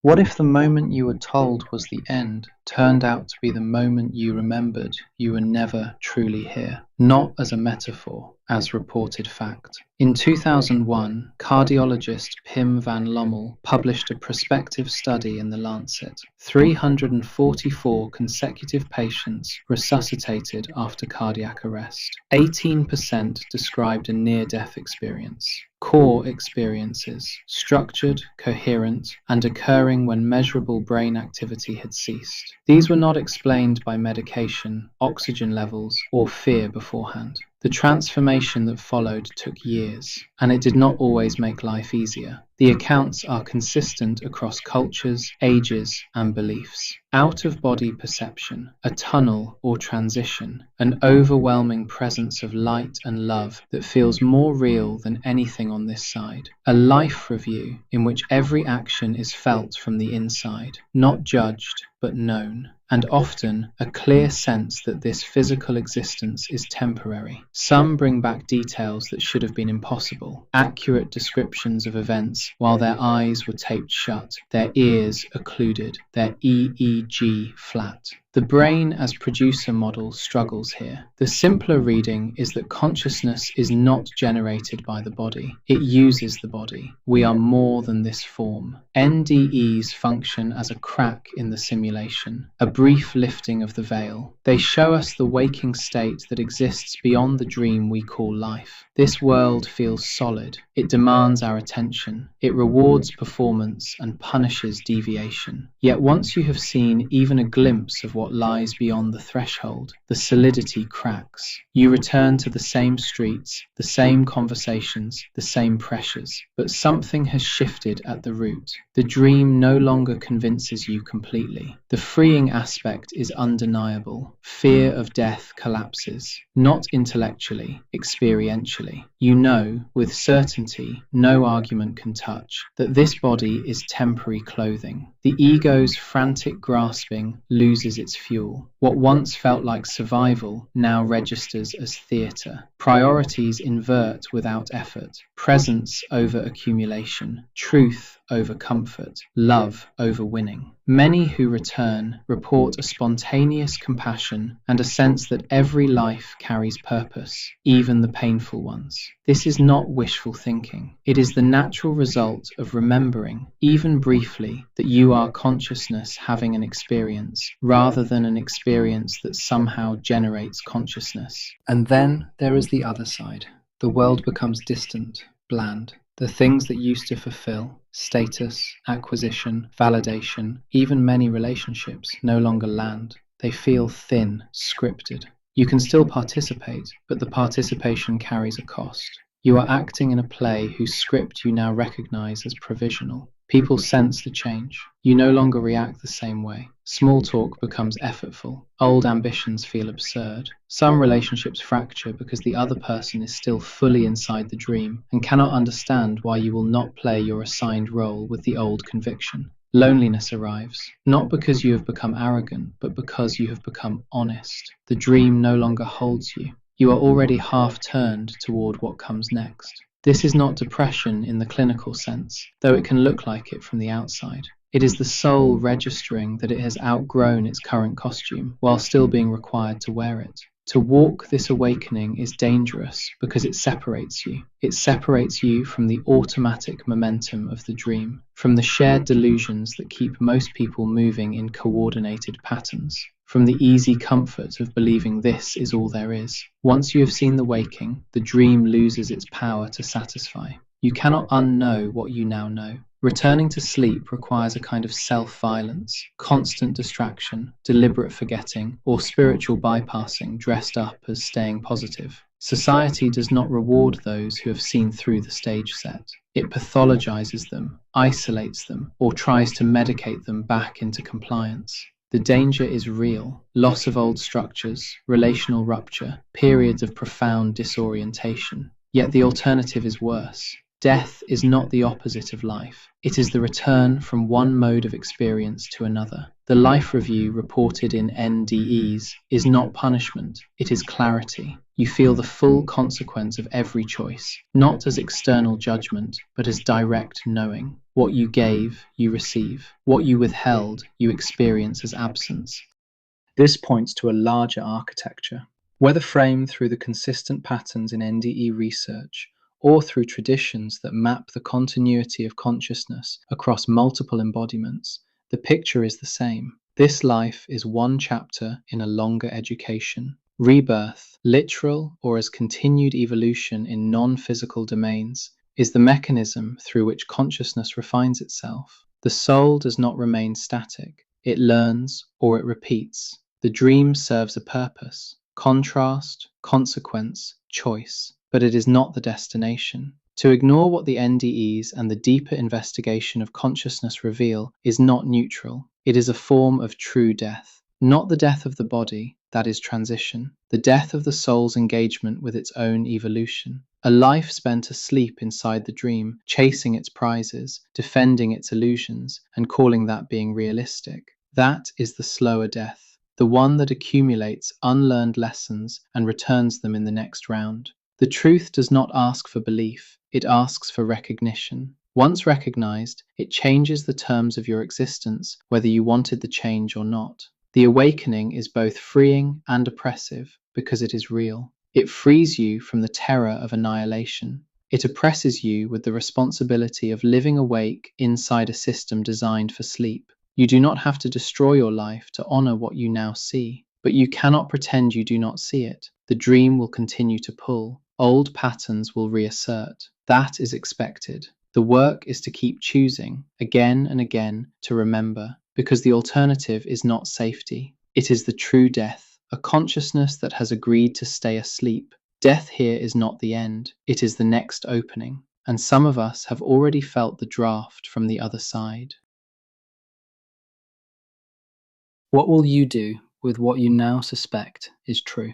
What if the moment you were told was the end turned out to be the moment you remembered you were never truly here? Not as a metaphor, as reported fact. In 2001, cardiologist Pim van Lommel published a prospective study in The Lancet. 344 consecutive patients resuscitated after cardiac arrest. 18% described a near-death experience. Core experiences, structured, coherent, and occurring when measurable brain activity had ceased. These were not explained by medication, oxygen levels, or fear beforehand. The transformation that followed took years, and it did not always make life easier. The accounts are consistent across cultures, ages, and beliefs. Out-of-body perception, a tunnel or transition, an overwhelming presence of light and love that feels more real than anything on this side. A life review in which every action is felt from the inside, not judged, but known. And often a clear sense that this physical existence is temporary. Some bring back details that should have been impossible, accurate descriptions of events while their eyes were taped shut, their ears occluded, their EEG flat. The brain as producer model struggles here. The simpler reading is that consciousness is not generated by the body. It uses the body. We are more than this form. NDEs function as a crack in the simulation, a brief lifting of the veil. They show us the waking state that exists beyond the dream we call life. This world feels solid. It demands our attention. It rewards performance and punishes deviation. Yet once you have seen even a glimpse of what lies beyond the threshold, the solidity cracks. You return to the same streets, the same conversations, the same pressures. But something has shifted at the root. The dream no longer convinces you completely. The freeing aspect is undeniable. Fear of death collapses, not intellectually, experientially. You know, with certainty, no argument can touch, that this body is temporary clothing. The ego's frantic grasping loses its fuel. What once felt like survival now registers as theatre. Priorities invert without effort. Presence over accumulation. Truth over comfort. Love over winning. Many who return report a spontaneous compassion and a sense that every life carries purpose, even the painful ones. This is not wishful thinking. It is the natural result of remembering, even briefly, that you are consciousness having an experience, rather than an experience that somehow generates consciousness. And then there is the other side. The world becomes distant, bland. The things that used to fulfill, status, acquisition, validation, even many relationships, no longer land. They feel thin, scripted. You can still participate, but the participation carries a cost. You are acting in a play whose script you now recognize as provisional. People sense the change. You no longer react the same way. Small talk becomes effortful. Old ambitions feel absurd. Some relationships fracture because the other person is still fully inside the dream and cannot understand why you will not play your assigned role with the old conviction. Loneliness arrives, not because you have become arrogant, but because you have become honest. The dream no longer holds you. You are already half turned toward what comes next. This is not depression in the clinical sense, though it can look like it from the outside. It is the soul registering that it has outgrown its current costume, while still being required to wear it. To walk this awakening is dangerous because it separates you. It separates you from the automatic momentum of the dream, from the shared delusions that keep most people moving in coordinated patterns, from the easy comfort of believing this is all there is. Once you have seen the waking, the dream loses its power to satisfy. You cannot unknow what you now know. Returning to sleep requires a kind of self-violence, constant distraction, deliberate forgetting, or spiritual bypassing dressed up as staying positive. Society does not reward those who have seen through the stage set. It pathologizes them, isolates them, or tries to medicate them back into compliance. The danger is real. Loss of old structures, relational rupture, periods of profound disorientation. Yet the alternative is worse. Death is not the opposite of life. It is the return from one mode of experience to another. The life review reported in NDEs is not punishment, it is clarity. You feel the full consequence of every choice, not as external judgment, but as direct knowing. What you gave, you receive. What you withheld, you experience as absence. This points to a larger architecture. Whether framed through the consistent patterns in NDE research or through traditions that map the continuity of consciousness across multiple embodiments, the picture is the same. This life is one chapter in a longer education. Rebirth, literal or as continued evolution in non-physical domains, is the mechanism through which consciousness refines itself. The soul does not remain static. It learns or it repeats. The dream serves a purpose, contrast, consequence, choice, but it is not the destination. To ignore what the NDEs and the deeper investigation of consciousness reveal is not neutral. It is a form of true death. Not the death of the body, that is transition, the death of the soul's engagement with its own evolution. A life spent asleep inside the dream, chasing its prizes, defending its illusions, and calling that being realistic. That is the slower death, the one that accumulates unlearned lessons and returns them in the next round. The truth does not ask for belief, it asks for recognition. Once recognized, it changes the terms of your existence, whether you wanted the change or not. The awakening is both freeing and oppressive because it is real. It frees you from the terror of annihilation. It oppresses you with the responsibility of living awake inside a system designed for sleep. You do not have to destroy your life to honor what you now see, but you cannot pretend you do not see it. The dream will continue to pull. Old patterns will reassert. That is expected. The work is to keep choosing, again and again, to remember, because the alternative is not safety. It is the true death, a consciousness that has agreed to stay asleep. Death here is not the end, it is the next opening, and some of us have already felt the draft from the other side. What will you do with what you now suspect is true?